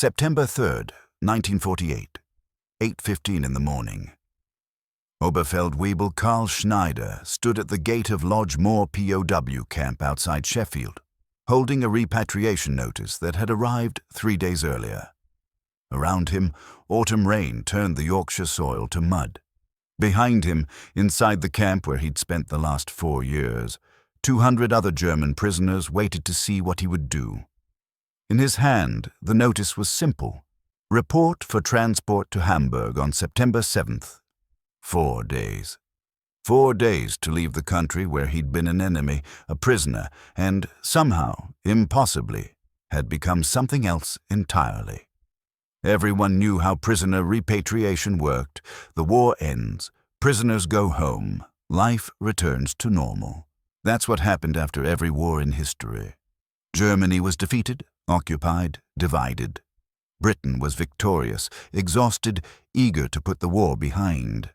September 3rd, 1948, 8:15 in the morning. Oberfeldwebel Karl Schneider stood at the gate of Lodge Moor POW camp outside Sheffield, holding a repatriation notice that had arrived 3 days earlier. Around him, autumn rain turned the Yorkshire soil to mud. Behind him, inside the camp where he'd spent the last 4 years, 200 other German prisoners waited to see what he would do. In his hand, the notice was simple. Report for transport to Hamburg on September 7th. 4 days. 4 days to leave the country where he'd been an enemy, a prisoner, and somehow, impossibly, had become something else entirely. Everyone knew how prisoner repatriation worked. The war ends, prisoners go home, life returns to normal. That's what happened after every war in history. Germany was defeated, occupied, divided. Britain was victorious, exhausted, eager to put the war behind.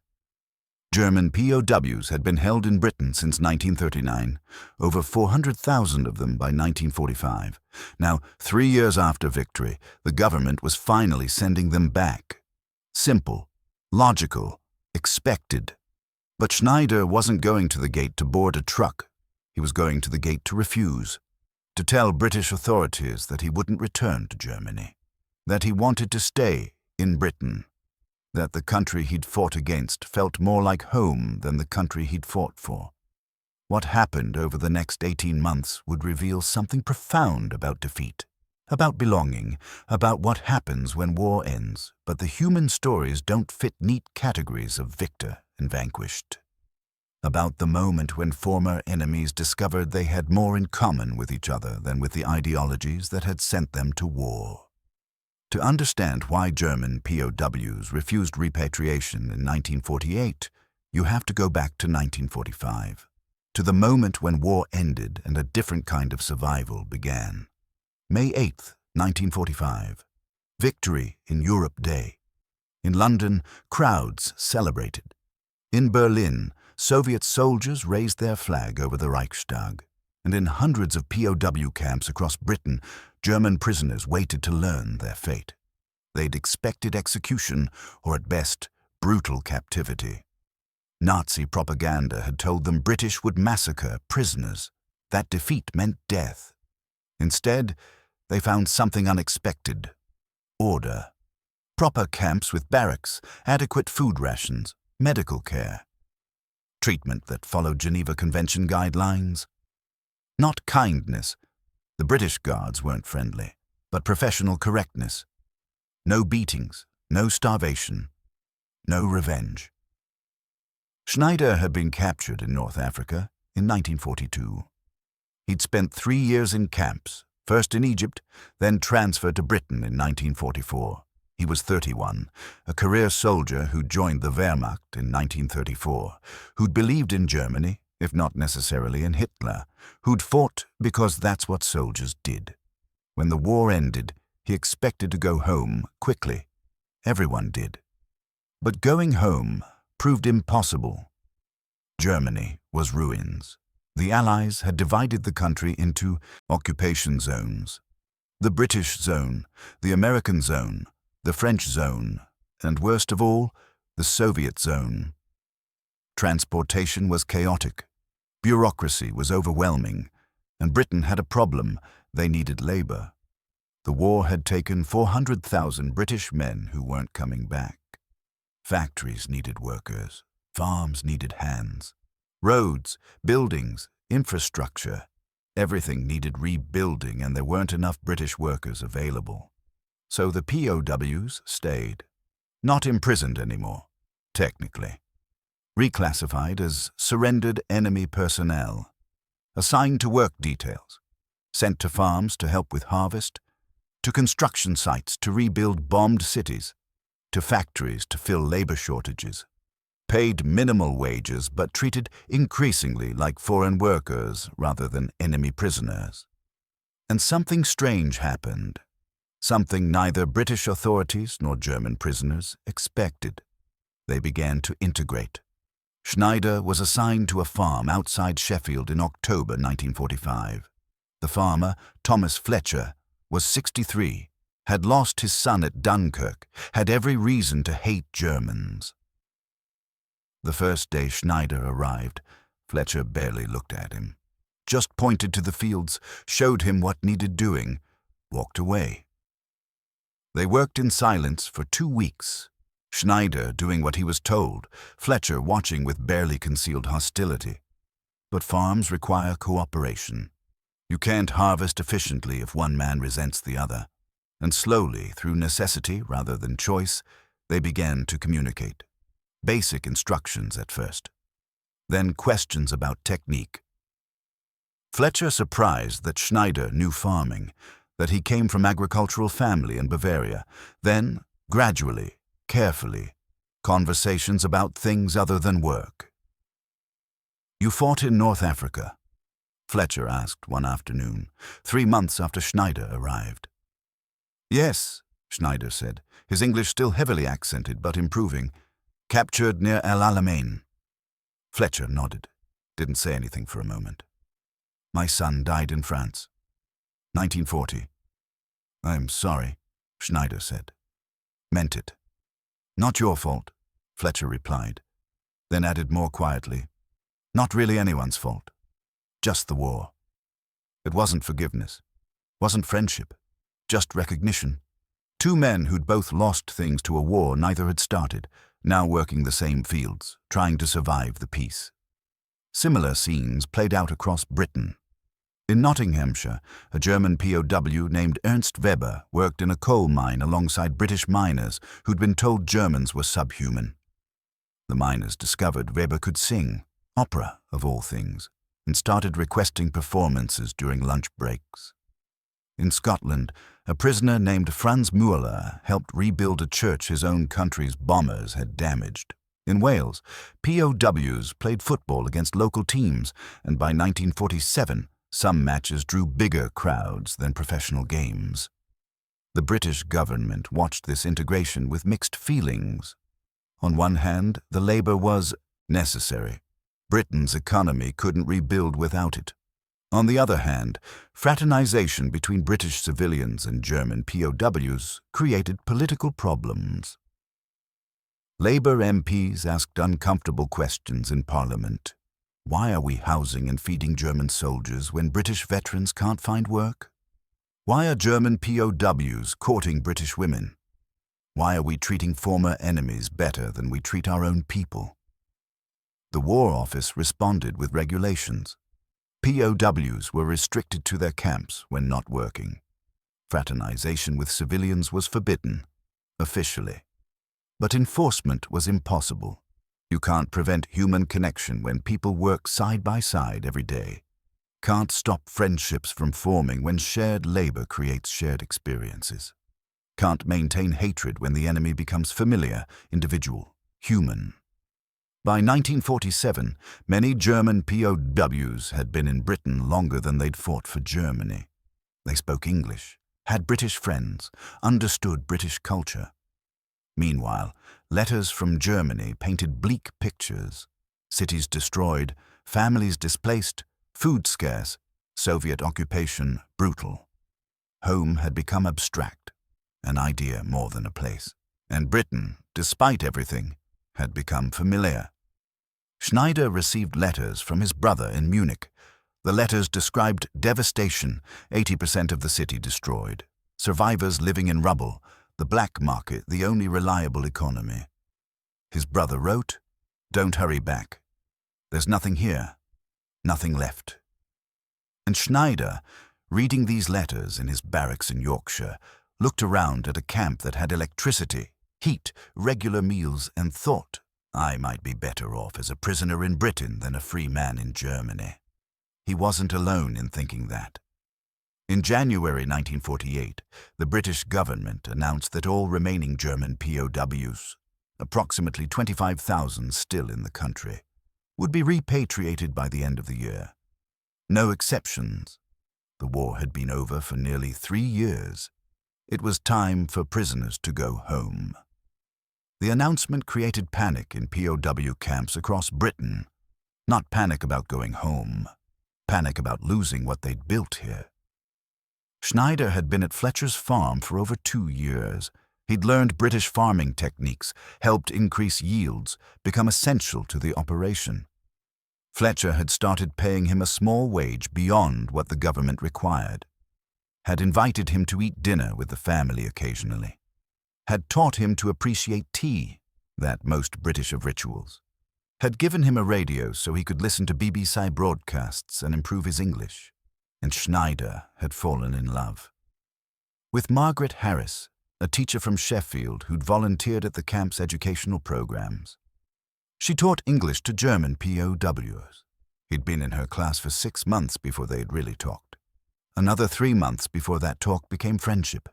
German POWs had been held in Britain since 1939, over 400,000 of them by 1945. Now, 3 years after victory, the government was finally sending them back. Simple, logical, expected. But Schneider wasn't going to the gate to board a truck. He was going to the gate to refuse, to tell British authorities that he wouldn't return to Germany, that he wanted to stay in Britain, that the country he'd fought against felt more like home than the country he'd fought for. What happened over the next 18 months would reveal something profound about defeat, about belonging, about what happens when war ends, but the human stories don't fit neat categories of victor and vanquished. About the moment when former enemies discovered they had more in common with each other than with the ideologies that had sent them to war. To understand why German POWs refused repatriation in 1948, you have to go back to 1945, to the moment when war ended and a different kind of survival began. May 8th, 1945. Victory in Europe Day. In London, crowds celebrated. In Berlin, Soviet soldiers raised their flag over the Reichstag. And in hundreds of POW camps across Britain, German prisoners waited to learn their fate. They'd expected execution, or at best, brutal captivity. Nazi propaganda had told them British would massacre prisoners. That defeat meant death. Instead, they found something unexpected: order. Proper camps with barracks, adequate food rations, medical care. Treatment that followed Geneva Convention guidelines. Not kindness. The British guards weren't friendly, but professional correctness. No beatings, no starvation, no revenge. Schneider had been captured in North Africa in 1942. He'd spent 3 years in camps, first in Egypt, then transferred to Britain in 1944. He was 31, a career soldier who'd joined the Wehrmacht in 1934, who'd believed in Germany, if not necessarily in Hitler, who'd fought because that's what soldiers did. When the war ended, he expected to go home quickly. Everyone did. But going home proved impossible. Germany was ruins. The Allies had divided the country into occupation zones. The British zone, the American zone, the French zone, and worst of all, the Soviet zone. Transportation was chaotic. Bureaucracy was overwhelming. And Britain had a problem: they needed labor. The war had taken 400,000 British men who weren't coming back. Factories needed workers. Farms needed hands. Roads, buildings, infrastructure. Everything needed rebuilding, and there weren't enough British workers available. So the POWs stayed. Not imprisoned anymore, technically. Reclassified as surrendered enemy personnel. Assigned to work details. Sent to farms to help with harvest. To construction sites to rebuild bombed cities. To factories to fill labor shortages. Paid minimal wages but treated increasingly like foreign workers rather than enemy prisoners. And something strange happened. Something neither British authorities nor German prisoners expected. They began to integrate. Schneider was assigned to a farm outside Sheffield in October 1945. The farmer, Thomas Fletcher, was 63, had lost his son at Dunkirk, had every reason to hate Germans. The first day Schneider arrived, Fletcher barely looked at him, just pointed to the fields, showed him what needed doing, walked away. They worked in silence for 2 weeks, Schneider doing what he was told, Fletcher watching with barely concealed hostility. But farms require cooperation. You can't harvest efficiently if one man resents the other. And slowly, through necessity rather than choice, they began to communicate. Basic instructions at first. Then questions about technique. Fletcher surprised that Schneider knew farming, that he came from agricultural family in Bavaria. Then, gradually, carefully, conversations about things other than work. "You fought in North Africa?" Fletcher asked one afternoon, 3 months after Schneider arrived. "Yes," Schneider said, his English still heavily accented but improving. "Captured near El Alamein." Fletcher nodded, didn't say anything for a moment. "My son died in France. 1940. "I'm sorry," Schneider said. "Meant it." "Not your fault," Fletcher replied, then added more quietly, "Not really anyone's fault. Just the war. It wasn't forgiveness, wasn't friendship, just recognition. 2 men who'd both lost things to a war neither had started, now working the same fields, trying to survive the peace." Similar scenes played out across Britain. In Nottinghamshire, a German POW named Ernst Weber worked in a coal mine alongside British miners who'd been told Germans were subhuman. The miners discovered Weber could sing, opera of all things, and started requesting performances during lunch breaks. In Scotland, a prisoner named Franz Mueller helped rebuild a church his own country's bombers had damaged. In Wales, POWs played football against local teams, and by 1947, some matches drew bigger crowds than professional games. The British government watched this integration with mixed feelings. On one hand, the labor was necessary. Britain's economy couldn't rebuild without it. On the other hand, fraternization between British civilians and German POWs created political problems. Labour MPs asked uncomfortable questions in Parliament. Why are we housing and feeding German soldiers when British veterans can't find work? Why are German POWs courting British women? Why are we treating former enemies better than we treat our own people? The War Office responded with regulations. POWs were restricted to their camps when not working. Fraternization with civilians was forbidden, officially. But enforcement was impossible. You can't prevent human connection when people work side by side every day. Can't stop friendships from forming when shared labor creates shared experiences. Can't maintain hatred when the enemy becomes familiar, individual, human. By 1947, many German POWs had been in Britain longer than they'd fought for Germany. They spoke English, had British friends, understood British culture. Meanwhile, letters from Germany painted bleak pictures. Cities destroyed, families displaced, food scarce, Soviet occupation brutal. Home had become abstract, an idea more than a place. And Britain, despite everything, had become familiar. Schneider received letters from his brother in Munich. The letters described devastation, 80% of the city destroyed, survivors living in rubble, the black market the only reliable economy. His brother wrote, "Don't hurry back. There's nothing here, nothing left." And Schneider, reading these letters in his barracks in Yorkshire, looked around at a camp that had electricity, heat, regular meals, and thought, I might be better off as a prisoner in Britain than a free man in Germany. He wasn't alone in thinking that. In January 1948, the British government announced that all remaining German POWs, approximately 25,000 still in the country, would be repatriated by the end of the year. No exceptions. The war had been over for nearly 3 years. It was time for prisoners to go home. The announcement created panic in POW camps across Britain. Not panic about going home, panic about losing what they'd built here. Schneider had been at Fletcher's farm for over 2 years. He'd learned British farming techniques, helped increase yields, become essential to the operation. Fletcher had started paying him a small wage beyond what the government required, had invited him to eat dinner with the family occasionally, had taught him to appreciate tea, that most British of rituals, had given him a radio so he could listen to BBC broadcasts and improve his English, and Schneider had fallen in love with Margaret Harris, a teacher from Sheffield who'd volunteered at the camp's educational programs. She taught English to German POWs. He'd been in her class for 6 months before they'd really talked. Another 3 months before that talk became friendship.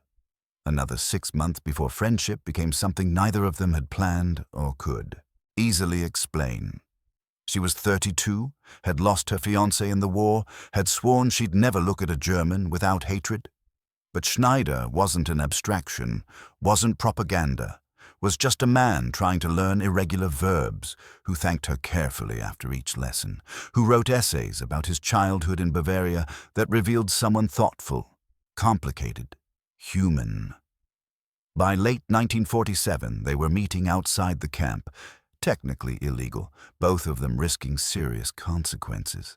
Another 6 months before friendship became something neither of them had planned or could easily explain. She was 32, had lost her fiancé in the war, had sworn she'd never look at a German without hatred. But Schneider wasn't an abstraction, wasn't propaganda, was just a man trying to learn irregular verbs, who thanked her carefully after each lesson, who wrote essays about his childhood in Bavaria that revealed someone thoughtful, complicated, human. By late 1947, they were meeting outside the camp, technically illegal, both of them risking serious consequences.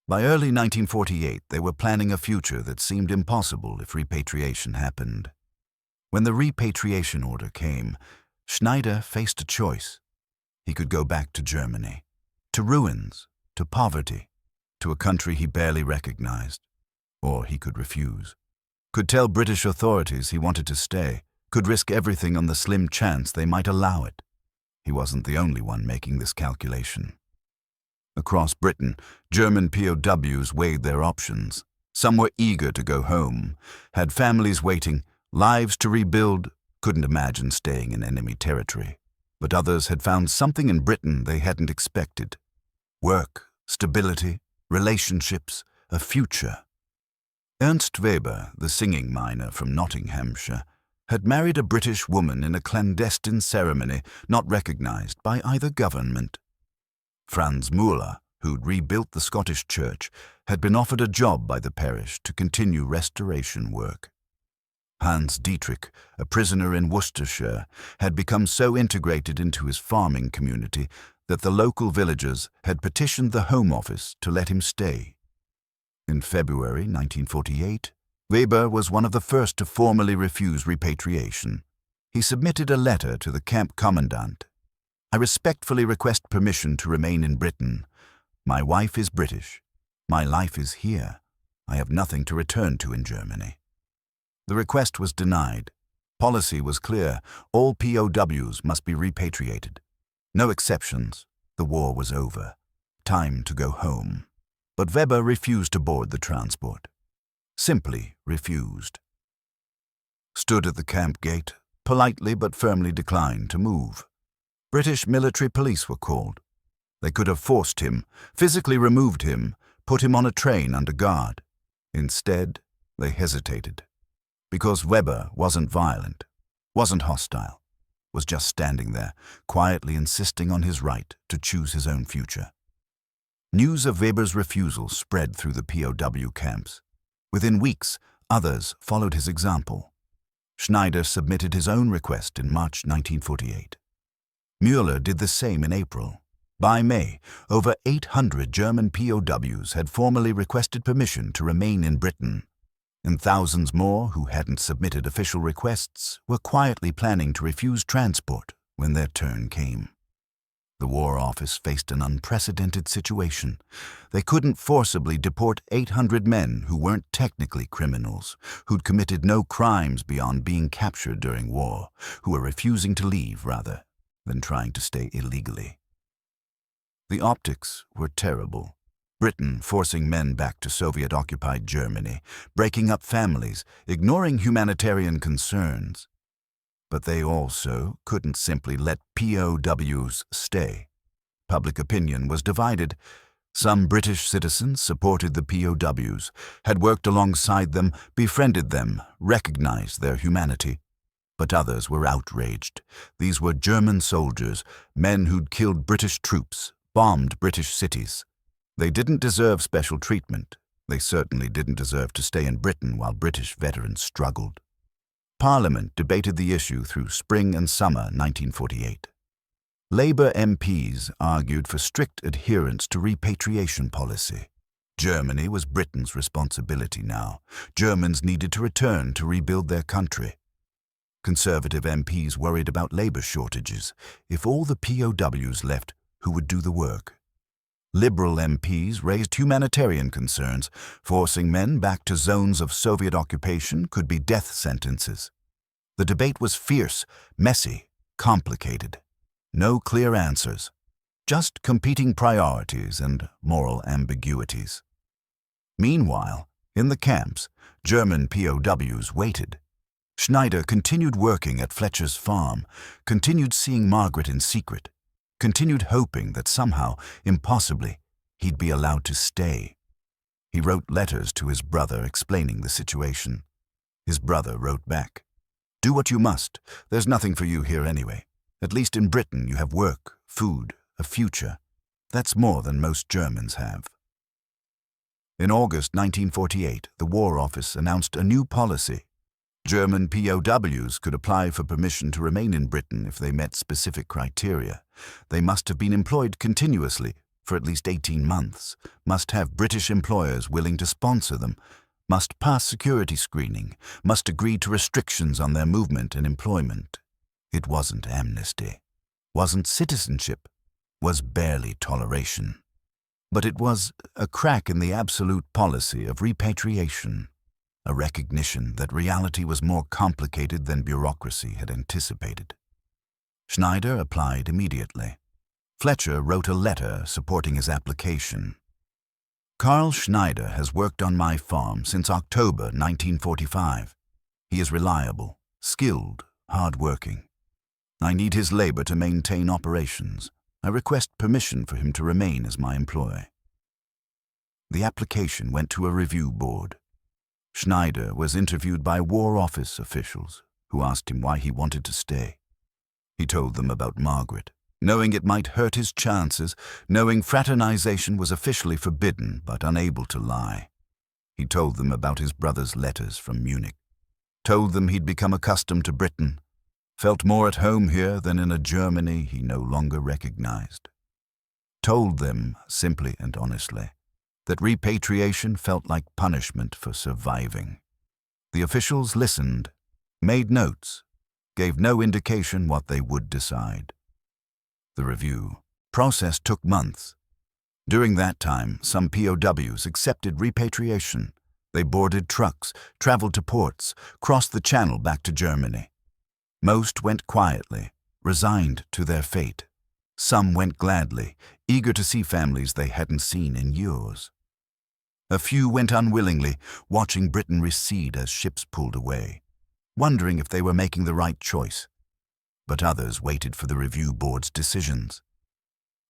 By early 1948, they were planning a future that seemed impossible if repatriation happened. When the repatriation order came, Schneider faced a choice. He could go back to Germany, to ruins, to poverty, to a country he barely recognized, or he could refuse. Could tell British authorities he wanted to stay, could risk everything on the slim chance they might allow it. He wasn't the only one making this calculation. Across Britain, German POWs weighed their options. Some were eager to go home, had families waiting, lives to rebuild, couldn't imagine staying in enemy territory. But others had found something in Britain they hadn't expected. Work, stability, relationships, a future. Ernst Weber, the singing miner from Nottinghamshire, had married a British woman in a clandestine ceremony not recognized by either government. Franz Müller, who'd rebuilt the Scottish church, had been offered a job by the parish to continue restoration work. Hans Dietrich, a prisoner in Worcestershire, had become so integrated into his farming community that the local villagers had petitioned the Home Office to let him stay. In February 1948, Weber was one of the first to formally refuse repatriation. He submitted a letter to the camp commandant. "I respectfully request permission to remain in Britain. My wife is British. My life is here. I have nothing to return to in Germany." The request was denied. Policy was clear. All POWs must be repatriated. No exceptions. The war was over. Time to go home. But Weber refused to board the transport. Simply refused. Stood at the camp gate, politely but firmly declined to move. British military police were called. They could have forced him, physically removed him, put him on a train under guard. Instead, they hesitated. Because Weber wasn't violent, wasn't hostile, was just standing there, quietly insisting on his right to choose his own future. News of Weber's refusal spread through the POW camps. Within weeks, others followed his example. Schneider submitted his own request in March 1948. Müller did the same in April. By May, over 800 German POWs had formally requested permission to remain in Britain, and thousands more who hadn't submitted official requests were quietly planning to refuse transport when their turn came. The War Office faced an unprecedented situation. They couldn't forcibly deport 800 men who weren't technically criminals, who'd committed no crimes beyond being captured during war, who were refusing to leave rather than trying to stay illegally. The optics were terrible. Britain forcing men back to Soviet-occupied Germany, breaking up families, ignoring humanitarian concerns. But they also couldn't simply let POWs stay. Public opinion was divided. Some British citizens supported the POWs, had worked alongside them, befriended them, recognized their humanity. But others were outraged. These were German soldiers, men who'd killed British troops, bombed British cities. They didn't deserve special treatment. They certainly didn't deserve to stay in Britain while British veterans struggled. Parliament debated the issue through spring and summer 1948. Labour MPs argued for strict adherence to repatriation policy. Germany was Britain's responsibility now. Germans needed to return to rebuild their country. Conservative MPs worried about labour shortages. If all the POWs left, who would do the work? Liberal MPs raised humanitarian concerns. Forcing men back to zones of Soviet occupation could be death sentences. The debate was fierce, messy, complicated. No clear answers. Just competing priorities and moral ambiguities. Meanwhile, in the camps, German POWs waited. Schneider continued working at Fletcher's farm, continued seeing Margaret in secret, continued hoping that somehow, impossibly, he'd be allowed to stay. He wrote letters to his brother explaining the situation. His brother wrote back, "Do what you must. There's nothing for you here anyway. At least in Britain you have work, food, a future. That's more than most Germans have." In August 1948, the War Office announced a new policy. German POWs could apply for permission to remain in Britain if they met specific criteria. They must have been employed continuously for at least 18 months, must have British employers willing to sponsor them, must pass security screening, must agree to restrictions on their movement and employment. It wasn't amnesty, wasn't citizenship, was barely toleration. But it was a crack in the absolute policy of repatriation. A recognition that reality was more complicated than bureaucracy had anticipated. Schneider applied immediately. Fletcher wrote a letter supporting his application. "Karl Schneider has worked on my farm since October 1945. He is reliable, skilled, hard-working. I need his labor to maintain operations. I request permission for him to remain as my employee." The application went to a review board. Schneider was interviewed by War Office officials, who asked him why he wanted to stay. He told them about Margaret, knowing it might hurt his chances, knowing fraternization was officially forbidden but unable to lie. He told them about his brother's letters from Munich, told them he'd become accustomed to Britain, felt more at home here than in a Germany he no longer recognized. Told them, simply and honestly, that repatriation felt like punishment for surviving. The officials listened, made notes, gave no indication what they would decide. The review process took months. During that time, some POWs accepted repatriation. They boarded trucks, traveled to ports, crossed the channel back to Germany. Most went quietly, resigned to their fate. Some went gladly, eager to see families they hadn't seen in years. A few went unwillingly, watching Britain recede as ships pulled away, wondering if they were making the right choice. But others waited for the review board's decisions.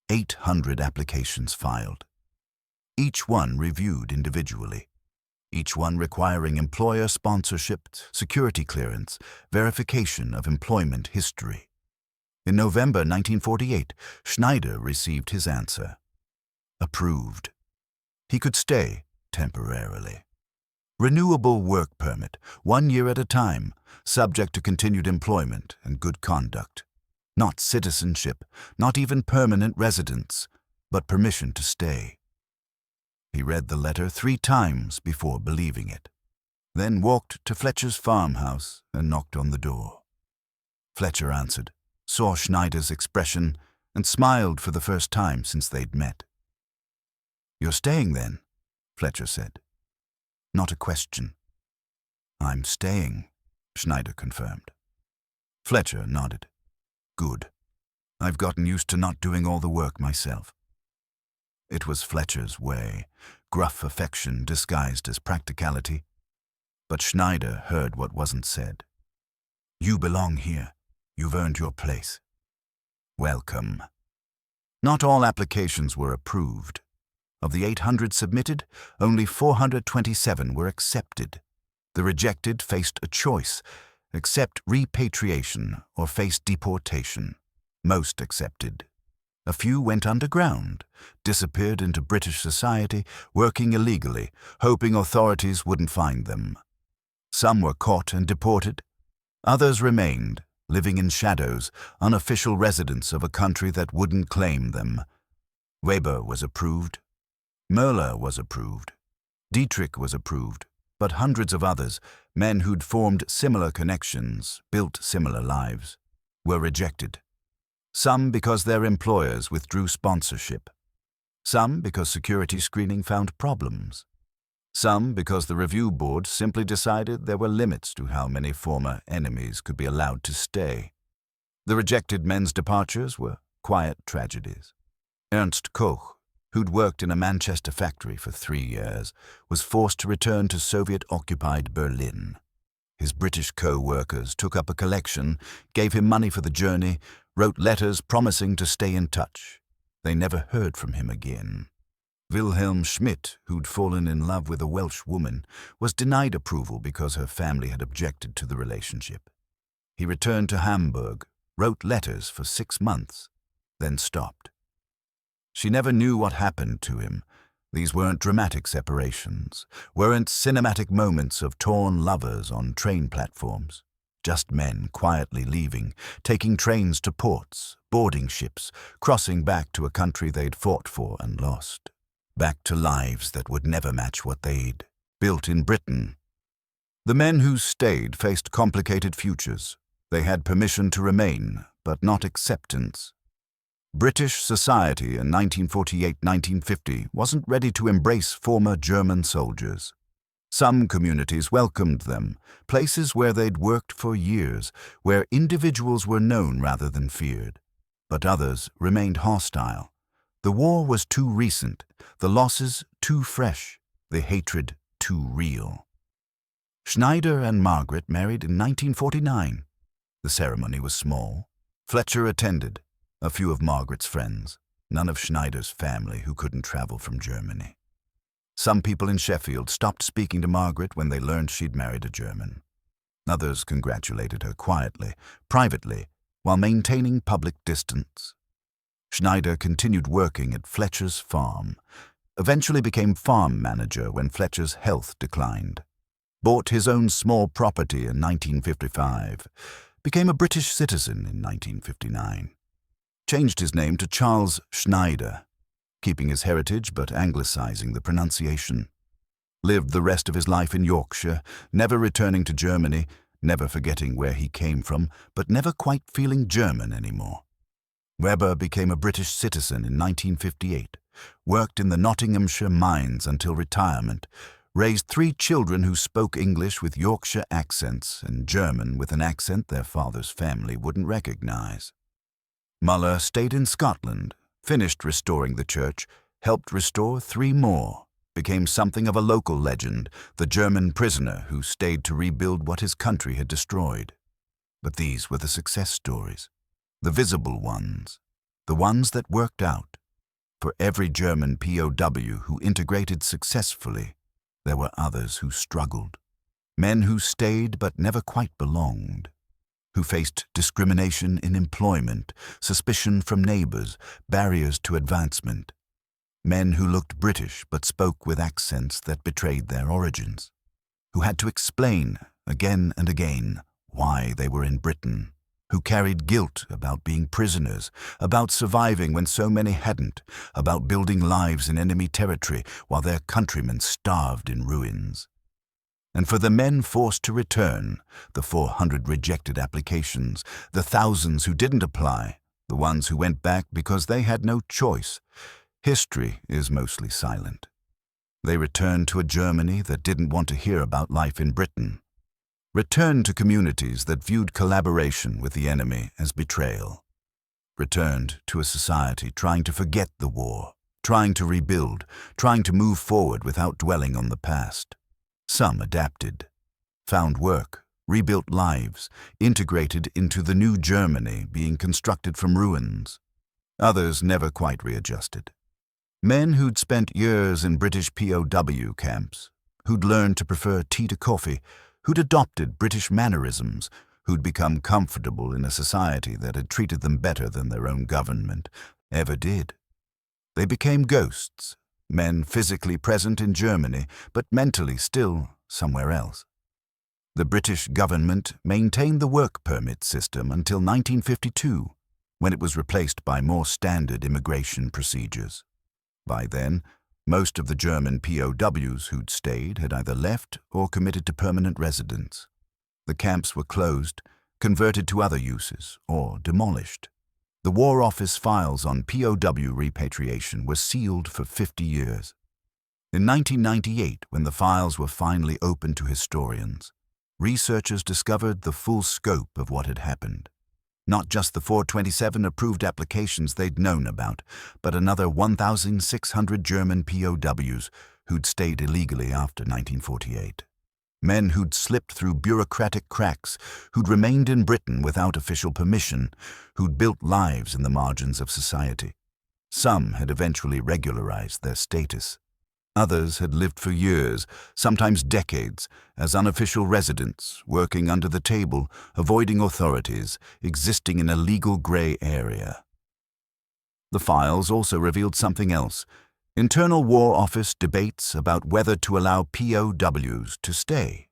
800 applications filed. Each one reviewed individually. Each one requiring employer sponsorship, security clearance, verification of employment history. In November 1948, Schneider received his answer. Approved. He could stay temporarily. Renewable work permit, 1 year at a time, subject to continued employment and good conduct. Not citizenship, not even permanent residence, but permission to stay. He read the letter 3 times before believing it, then walked to Fletcher's farmhouse and knocked on the door. Fletcher answered, saw Schneider's expression, and smiled for the first time since they'd met. "You're staying then?" Fletcher said. Not a question. "I'm staying," Schneider confirmed. Fletcher nodded. "Good. I've gotten used to not doing all the work myself." It was Fletcher's way, gruff affection disguised as practicality. But Schneider heard what wasn't said. "You belong here. You've earned your place. Welcome." Not all applications were approved. Of the 800 submitted, only 427 were accepted. The rejected faced a choice: accept repatriation or face deportation. Most accepted. A few went underground, disappeared into British society, working illegally, hoping authorities wouldn't find them. Some were caught and deported. Others remained, living in shadows, unofficial residents of a country that wouldn't claim them. Weber was approved. Möller was approved. Dietrich was approved. But hundreds of others, men who'd formed similar connections, built similar lives, were rejected. Some because their employers withdrew sponsorship. Some because security screening found problems. Some because the review board simply decided there were limits to how many former enemies could be allowed to stay. The rejected men's departures were quiet tragedies. Ernst Koch, who'd worked in a Manchester factory for 3 years, was forced to return to Soviet-occupied Berlin. His British co-workers took up a collection, gave him money for the journey, wrote letters promising to stay in touch. They never heard from him again. Wilhelm Schmidt, who'd fallen in love with a Welsh woman, was denied approval because her family had objected to the relationship. He returned to Hamburg, wrote letters for 6 months, then stopped. She never knew what happened to him. These weren't dramatic separations, weren't cinematic moments of torn lovers on train platforms. Just men quietly leaving, taking trains to ports, boarding ships, crossing back to a country they'd fought for and lost. Back to lives that would never match what they'd built in Britain. The men who stayed faced complicated futures. They had permission to remain, but not acceptance. British society in 1948-1950 wasn't ready to embrace former German soldiers. Some communities welcomed them, places where they'd worked for years, where individuals were known rather than feared. But others remained hostile. The war was too recent, the losses too fresh, the hatred too real. Schneider and Margaret married in 1949. The ceremony was small. Fletcher attended. A few of Margaret's friends, none of Schneider's family who couldn't travel from Germany. Some people in Sheffield stopped speaking to Margaret when they learned she'd married a German. Others congratulated her quietly, privately, while maintaining public distance. Schneider continued working at Fletcher's farm, eventually became farm manager when Fletcher's health declined, bought his own small property in 1955, became a British citizen in 1959. Changed his name to Charles Schneider, keeping his heritage but anglicizing the pronunciation. Lived the rest of his life in Yorkshire, never returning to Germany, never forgetting where he came from, but never quite feeling German anymore. Weber became a British citizen in 1958, worked in the Nottinghamshire mines until retirement, raised 3 children who spoke English with Yorkshire accents and German with an accent their father's family wouldn't recognize. Muller stayed in Scotland, finished restoring the church, helped restore 3 more, became something of a local legend, the German prisoner who stayed to rebuild what his country had destroyed. But these were the success stories, the visible ones, the ones that worked out. For every German POW who integrated successfully, there were others who struggled. Men who stayed but never quite belonged, who faced discrimination in employment, suspicion from neighbors, barriers to advancement. Men who looked British but spoke with accents that betrayed their origins, who had to explain again and again why they were in Britain, who carried guilt about being prisoners, about surviving when so many hadn't, about building lives in enemy territory while their countrymen starved in ruins. And for the men forced to return, the 400 rejected applications, the thousands who didn't apply, the ones who went back because they had no choice, history is mostly silent. They returned to a Germany that didn't want to hear about life in Britain, returned to communities that viewed collaboration with the enemy as betrayal, returned to a society trying to forget the war, trying to rebuild, trying to move forward without dwelling on the past. Some adapted, found work, rebuilt lives, integrated into the new Germany being constructed from ruins. Others never quite readjusted. Men who'd spent years in British POW camps, who'd learned to prefer tea to coffee, who'd adopted British mannerisms, who'd become comfortable in a society that had treated them better than their own government, ever did. They became ghosts, men physically present in Germany, but mentally still somewhere else. The British government maintained the work permit system until 1952, when it was replaced by more standard immigration procedures. By then, most of the German POWs who'd stayed had either left or committed to permanent residence. The camps were closed, converted to other uses, or demolished. The War Office files on POW repatriation were sealed for 50 years. In 1998, when the files were finally opened to historians, researchers discovered the full scope of what had happened. Not just the 427 approved applications they'd known about, but another 1,600 German POWs who'd stayed illegally after 1948. Men who'd slipped through bureaucratic cracks, who'd remained in Britain without official permission, who'd built lives in the margins of society. Some had eventually regularized their status. Others had lived for years, sometimes decades, as unofficial residents, working under the table, avoiding authorities, existing in a legal gray area. The files also revealed something else: internal War Office debates about whether to allow POWs to stay.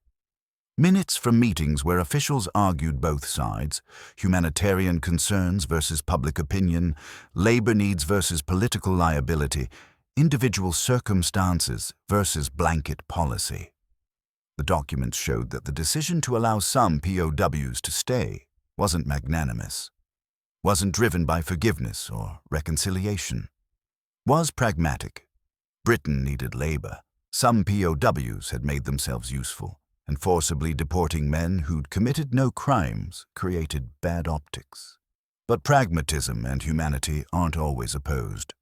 Minutes from meetings where officials argued both sides, humanitarian concerns versus public opinion, labor needs versus political liability, individual circumstances versus blanket policy. The documents showed that the decision to allow some POWs to stay wasn't magnanimous, wasn't driven by forgiveness or reconciliation, was pragmatic. Britain needed labor. Some POWs had made themselves useful, and forcibly deporting men who'd committed no crimes created bad optics. But pragmatism and humanity aren't always opposed.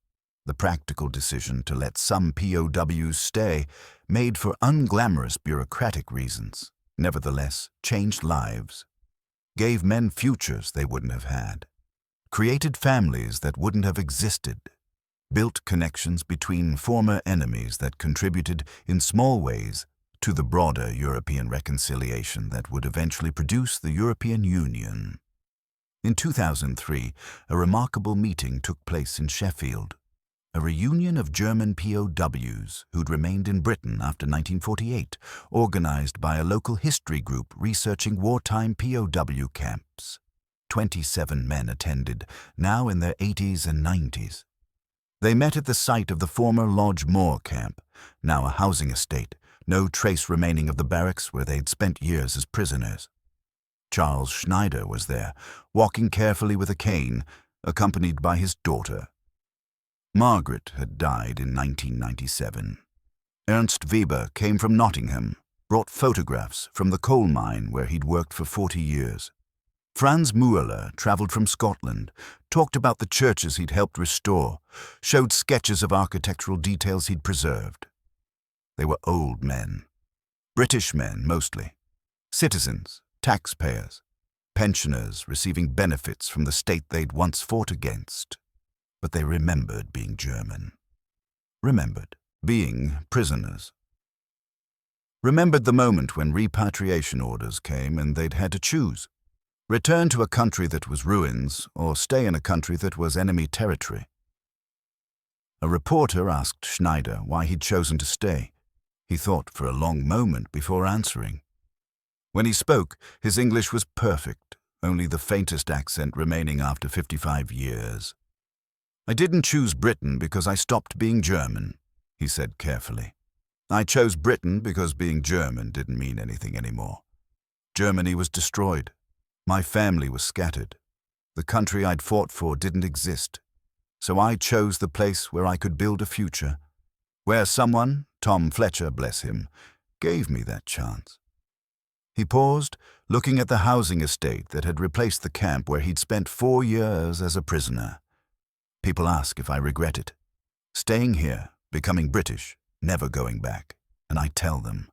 The practical decision to let some POWs stay, made for unglamorous bureaucratic reasons, nevertheless changed lives, gave men futures they wouldn't have had, created families that wouldn't have existed, built connections between former enemies that contributed in small ways to the broader European reconciliation that would eventually produce the European Union. In 2003, a remarkable meeting took place in Sheffield. A reunion of German POWs who'd remained in Britain after 1948, organized by a local history group researching wartime POW camps. 27 men attended, now in their 80s and 90s. They met at the site of the former Lodge Moor camp, now a housing estate, no trace remaining of the barracks where they'd spent years as prisoners. Charles Schneider was there, walking carefully with a cane, accompanied by his daughter. Margaret had died in 1997. Ernst Weber came from Nottingham, brought photographs from the coal mine where he'd worked for 40 years. Franz Mueller travelled from Scotland, talked about the churches he'd helped restore, showed sketches of architectural details he'd preserved. They were old men. British men, mostly. Citizens, taxpayers, pensioners receiving benefits from the state they'd once fought against. But they remembered being German. Remembered being prisoners. Remembered the moment when repatriation orders came and they'd had to choose. Return to a country that was ruins or stay in a country that was enemy territory. A reporter asked Schneider why he'd chosen to stay. He thought for a long moment before answering. When he spoke, his English was perfect, only the faintest accent remaining after 55 years. "I didn't choose Britain because I stopped being German," he said carefully. "I chose Britain because being German didn't mean anything anymore. Germany was destroyed. My family was scattered. The country I'd fought for didn't exist. So I chose the place where I could build a future, where someone, Tom Fletcher, bless him, gave me that chance." He paused, looking at the housing estate that had replaced the camp where he'd spent 4 years as a prisoner. People ask if I regret it. Staying here, becoming British, never going back. And I tell them,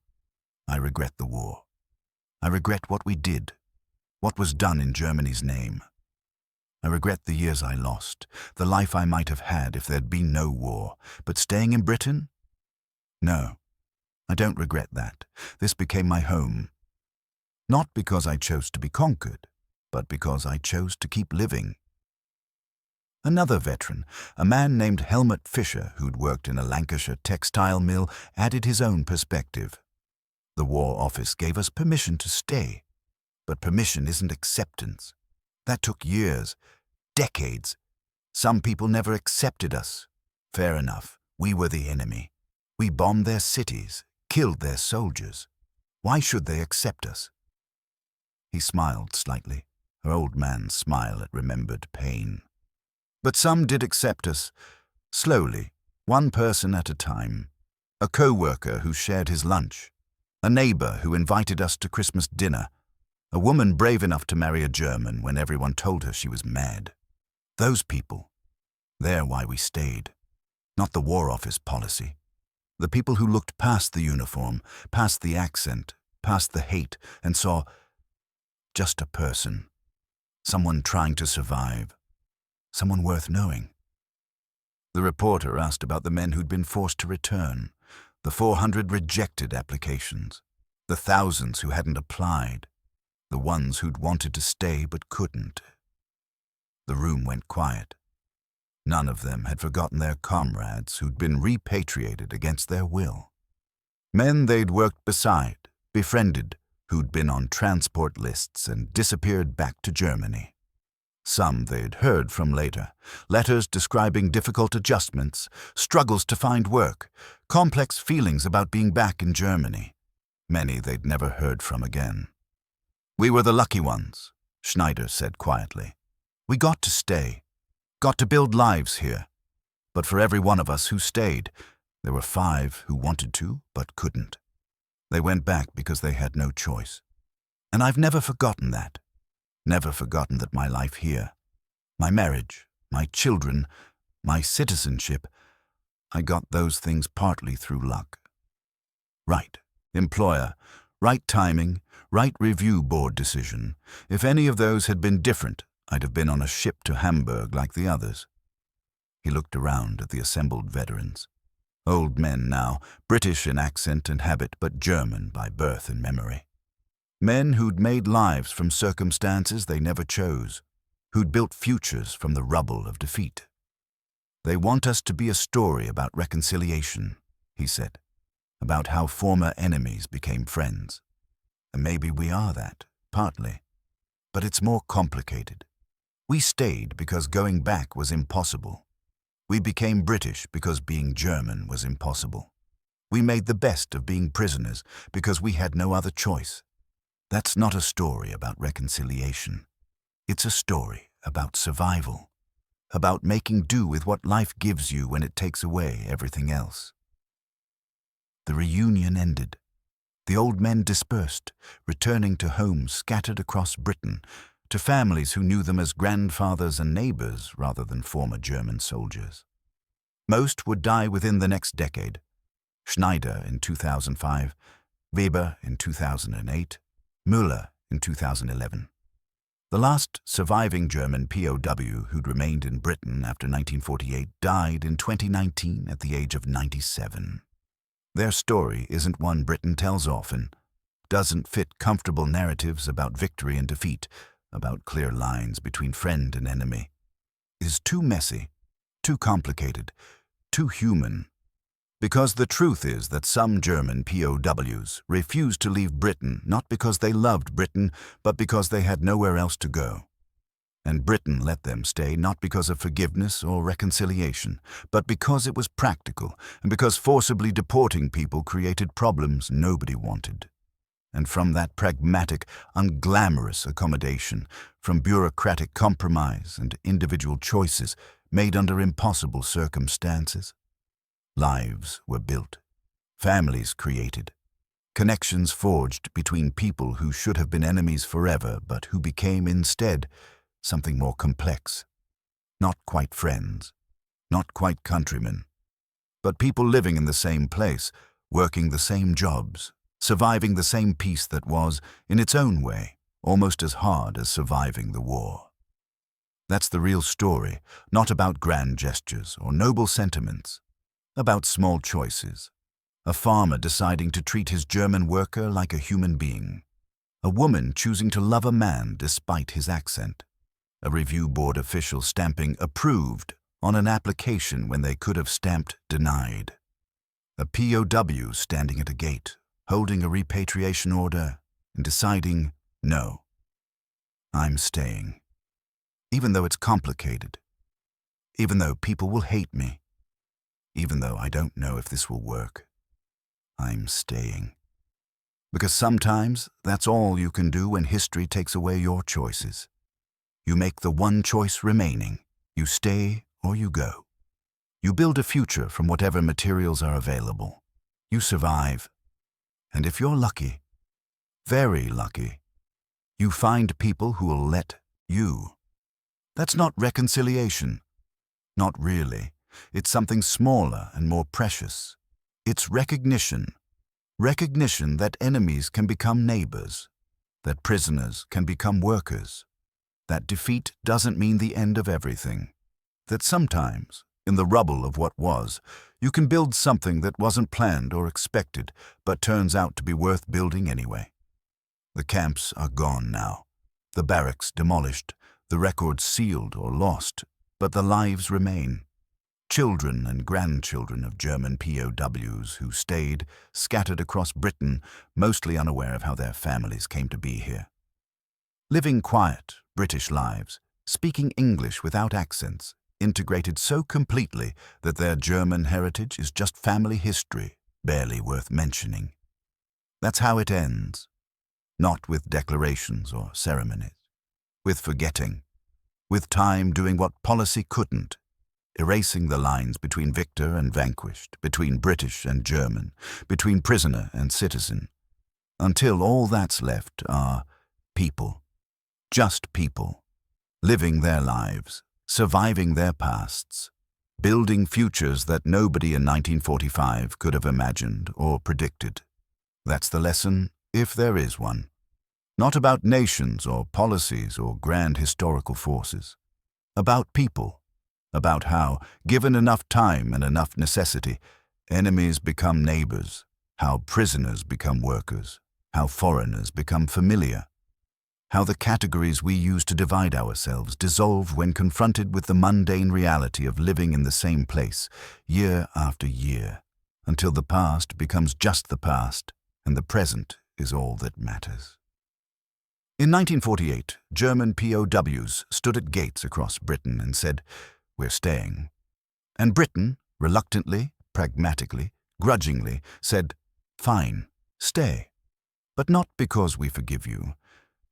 I regret the war. I regret what we did, what was done in Germany's name. I regret the years I lost, the life I might have had if there'd been no war. But staying in Britain? No, I don't regret that. This became my home. Not because I chose to be conquered, but because I chose to keep living. Another veteran, a man named Helmut Fischer, who'd worked in a Lancashire textile mill, added his own perspective. The War Office gave us permission to stay, but permission isn't acceptance. That took years, decades. Some people never accepted us. Fair enough, we were the enemy. We bombed their cities, killed their soldiers. Why should they accept us? He smiled slightly, her old man's smile at remembered pain. But some did accept us, slowly, one person at a time. A co-worker who shared his lunch, a neighbor who invited us to Christmas dinner, a woman brave enough to marry a German when everyone told her she was mad. Those people, they're why we stayed. Not the War Office policy. The people who looked past the uniform, past the accent, past the hate, and saw just a person. Someone trying to survive. Someone worth knowing. The reporter asked about the men who'd been forced to return, the 400 rejected applications, the thousands who hadn't applied, the ones who'd wanted to stay but couldn't. The room went quiet. None of them had forgotten their comrades who'd been repatriated against their will. Men they'd worked beside, befriended, who'd been on transport lists and disappeared back to Germany. Some they'd heard from later, letters describing difficult adjustments, struggles to find work, complex feelings about being back in Germany. Many they'd never heard from again. "We were the lucky ones," Schneider said quietly. "We got to stay, got to build lives here. But for every one of us who stayed, there were 5 who wanted to but couldn't. They went back because they had no choice. And I've never forgotten that. Never forgotten that my life here, my marriage, my children, my citizenship, I got those things partly through luck. Right, employer, right timing, right review board decision. If any of those had been different, I'd have been on a ship to Hamburg like the others." He looked around at the assembled veterans. Old men now, British in accent and habit, but German by birth and memory. Men who'd made lives from circumstances they never chose, who'd built futures from the rubble of defeat. "They want us to be a story about reconciliation," he said, "about how former enemies became friends. And maybe we are that, partly. But it's more complicated. We stayed because going back was impossible. We became British because being German was impossible. We made the best of being prisoners because we had no other choice. That's not a story about reconciliation. It's a story about survival, about making do with what life gives you when it takes away everything else." The reunion ended. The old men dispersed, returning to homes scattered across Britain, to families who knew them as grandfathers and neighbors rather than former German soldiers. Most would die within the next decade. Schneider in 2005, Weber in 2008, Müller in 2011. The last surviving German POW who'd remained in Britain after 1948 died in 2019 at the age of 97. Their story isn't one Britain tells often, doesn't fit comfortable narratives about victory and defeat, about clear lines between friend and enemy. It is too messy, too complicated, too human. Because the truth is that some German POWs refused to leave Britain not because they loved Britain, but because they had nowhere else to go. And Britain let them stay not because of forgiveness or reconciliation, but because it was practical and because forcibly deporting people created problems nobody wanted. And from that pragmatic, unglamorous accommodation, from bureaucratic compromise and individual choices made under impossible circumstances, lives were built, families created, connections forged between people who should have been enemies forever but who became instead something more complex. Not quite friends, not quite countrymen, but people living in the same place, working the same jobs, surviving the same peace that was, in its own way, almost as hard as surviving the war. That's the real story, not about grand gestures or noble sentiments, about small choices. A farmer deciding to treat his German worker like a human being. A woman choosing to love a man despite his accent. a review board official stamping approved on an application when they could have stamped denied. A POW standing at a gate, holding a repatriation order and deciding, no, I'm staying. Even though it's complicated, even though people will hate me, even though I don't know if this will work, I'm staying. Because sometimes that's all you can do when history takes away your choices. You make the one choice remaining. You stay or you go. You build a future from whatever materials are available. You survive. And if you're lucky, very lucky, you find people who will let you. That's not reconciliation. Not really. It's something smaller and more precious. It's recognition. Recognition that enemies can become neighbors, that prisoners can become workers, that defeat doesn't mean the end of everything, that sometimes, in the rubble of what was, you can build something that wasn't planned or expected, but turns out to be worth building anyway. The camps are gone now, the barracks demolished, the records sealed or lost, but the lives remain. Children and grandchildren of German POWs who stayed, scattered across Britain, mostly unaware of how their families came to be here. Living quiet, British lives, speaking English without accents, integrated so completely that their German heritage is just family history, barely worth mentioning. That's how it ends. Not with declarations or ceremonies, with forgetting, with time doing what policy couldn't, erasing the lines between victor and vanquished, between British and German, between prisoner and citizen, until all that's left are people, just people, living their lives, surviving their pasts, building futures that nobody in 1945 could have imagined or predicted. That's the lesson, if there is one. Not about nations or policies or grand historical forces. About people. About how, given enough time and enough necessity, enemies become neighbors, how prisoners become workers, how foreigners become familiar, how the categories we use to divide ourselves dissolve when confronted with the mundane reality of living in the same place, year after year, until the past becomes just the past and the present is all that matters. In 1948, German POWs stood at gates across Britain and said, "We're staying." And Britain, reluctantly, pragmatically, grudgingly, said, "Fine, stay. But not because we forgive you,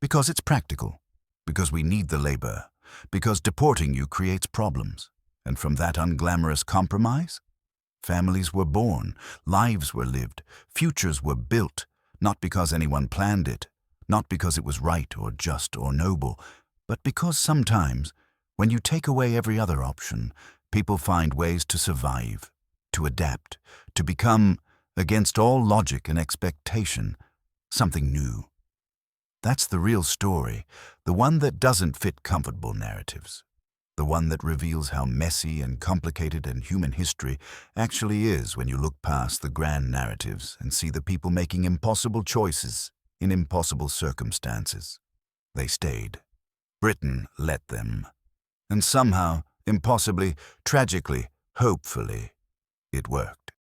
because it's practical, because we need the labor, because deporting you creates problems." And from that unglamorous compromise, families were born, lives were lived, futures were built, not because anyone planned it, not because it was right or just or noble, but because sometimes, when you take away every other option, people find ways to survive, to adapt, to become, against all logic and expectation, something new. That's the real story, the one that doesn't fit comfortable narratives, the one that reveals how messy and complicated and human history actually is when you look past the grand narratives and see the people making impossible choices in impossible circumstances. They stayed. Britain let them. And somehow, impossibly, tragically, hopefully, it worked.